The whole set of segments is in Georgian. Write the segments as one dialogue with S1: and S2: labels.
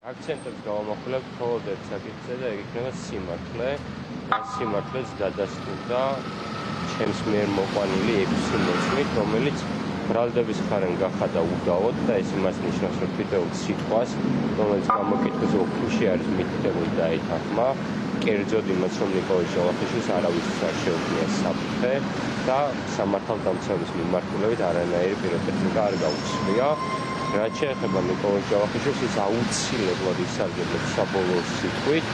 S1: აქცენტებს გავამახვილებთ მხოლოდ ერთ საკითხზე და ეგ იქნება სიმართლე. სიმართლეს დადასტურდა ჩემს მიერ მოყვანილი 6 მოწმით, რომელიც ბრალდების მხარენ გახადა უდაოდ და ეს იმას ნიშნავს, რომ თითოეულ სიტყვას, რომელიც გამოკითხვაზე უხუში არის მითითებული დაეთანხმა, კერძოდ იმას, რომ ნიკოლოზ ჯავახიშვილს არავისთვის არ შეუძლია საფრთხე და სამართალდამცავების მიმართულებით არანაირი პიროტექნიკა არ გაუწია. რაც შეეხება ნიკოლოზ ჯავახიშვილს, ის აუცილებლად ისარგებლებს საბოლოო სიტყვით.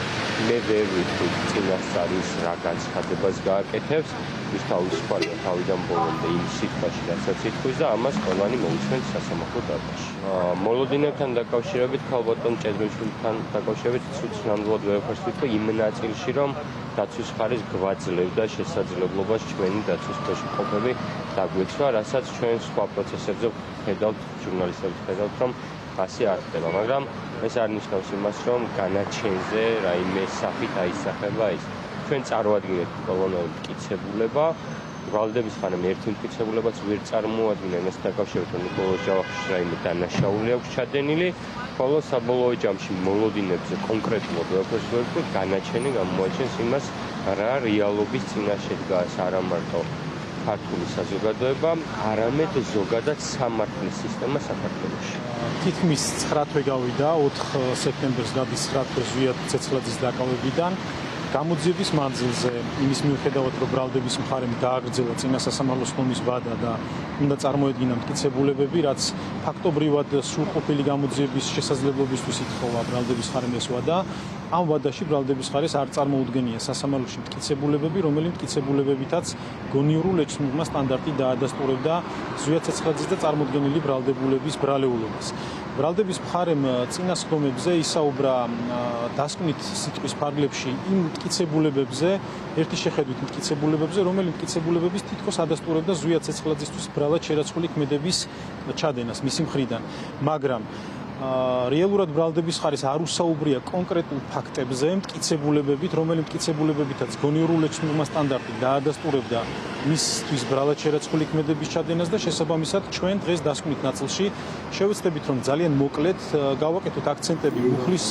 S1: მე ვერ ვიცი წინასწარ ის რა განცხადებას გააკეთებს, ის თავისუფალია თავიდან ბოლომდე იმ სიტყვაში, რასაც ითქვის და ამას ყველანი მოусმენთ სასამართლო დარბაზში. მოლოდინებთან დაკავშირებით, ქალბატონ ჭედროშვილთან დაკავშირებით ცუდ ნამდვილად ვერ ვფიქრობ იმ ნაწილში, რომ დაცვის მხარეს გვაძლევდა შესაძლებლობას ჩვენი დაცვის ქვეშ მყოფები დაგვეცვა, რასაც ჩვენ სხვა პროცესებზე ვხედავთ, ჟურნალისტები ვხედავთ, რომ ასე არ ხდება, მაგრამ ეს არ ნიშნავს იმას, რომ განაჩენზე რაიმე სახით აისახება ის. ჩვენ წარვადგინეთ բոլონოვი მტკიცებულება, ბრალდების მხარემ ერთი მტკიცებულებაც ვერ წარმოადგინა იმას დაკავშირებით, რომ ნიკოლოზ ჯავახიშვილს რაიმე დანაშაული აქვს ჩადენილი, ხოლო საბოლოო ჯამში მოლოდინებზე კონკრეტულად ვეფერს ვერ ვთქვი, განაჩენი გამოაჩენს იმას, რა რეალობის წინაშე დგას არა მარტო ქართული საზოგადოება, არამედ ზოგადად სამართლის სისტემა საქართველოში.
S2: თითქმის 9 თვე გავიდა 4 სექტემბერს გადის 9 თვე ზვიად ცეცხლაძის დაკავებიდან. გამოძიების მანძილზე იმის მიუხედავად, რომ ბრალდების მხარემ დააგრძელა წინა სასამართლოს ხომის ვადა და უნდა წარმოედგინა მტკიცებულებები, რაც ფაქტობრივად სრულყოფილი გამოძიების შესაძლებლობისთვის ითხოვა ბრალდების მხარემ ეს ვადა. ამ ვადაში ბრალდების მხარეს არ წარმოუდგენია სასამართლოში მტკიცებულებები, რომელი მტკიცებულებებითაც გონიურულ ეჭვმიღმა სტანდარტი დაადასტურებდა ზვიად ცეცხლაძის და წარმოდგენილი ბრალდებულების ბრალეულობას. ბრალდების მხარემ წინა სხდომებზე ისაუბრა დასკვნით სიტყვის ფარგლებში იმ მტკიცებულებებზე, ერთი შეხედვით მტკიცებულებებზე, რომელი მტკიცებულებების თითქოს ადასტურებდა ზვიად ცეცხლაძისთვის ბრალად შერაცხული ქმედების ჩადენას მისი მხრიდან. მაგრამ რეალურად ბრალდების მხარეს არ უსაუბრია კონკრეტულ ფაქტებზე, მტკიცებულებებით, რომელი მტკიცებულებებითაც გონიურულ ეჭვმიღმა სტანდარტი დაადასტურებდა მისთვის ბრალად შერაცხული ქმედების ჩადენას და შესაბამისად ჩვენ დღეს დასკვნით ნაწილში შევეცდებით, რომ ძალიან მოკლედ გავაკეთოთ აქცენტები მუხლის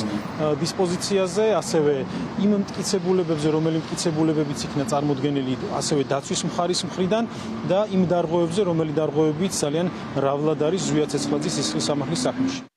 S2: დისპოზიციაზე, ასევე იმ მტკიცებულებებზე, რომელი მტკიცებულებებიც იქნა წარმოდგენილი ასევე დაცვის მხარის მხრიდან და იმ დარღვევებზე, რომელი დარღვევებიც ძალიან მრავლად არის ზვიად ცეცხლაძის სისხლის სამართლის საქმეში.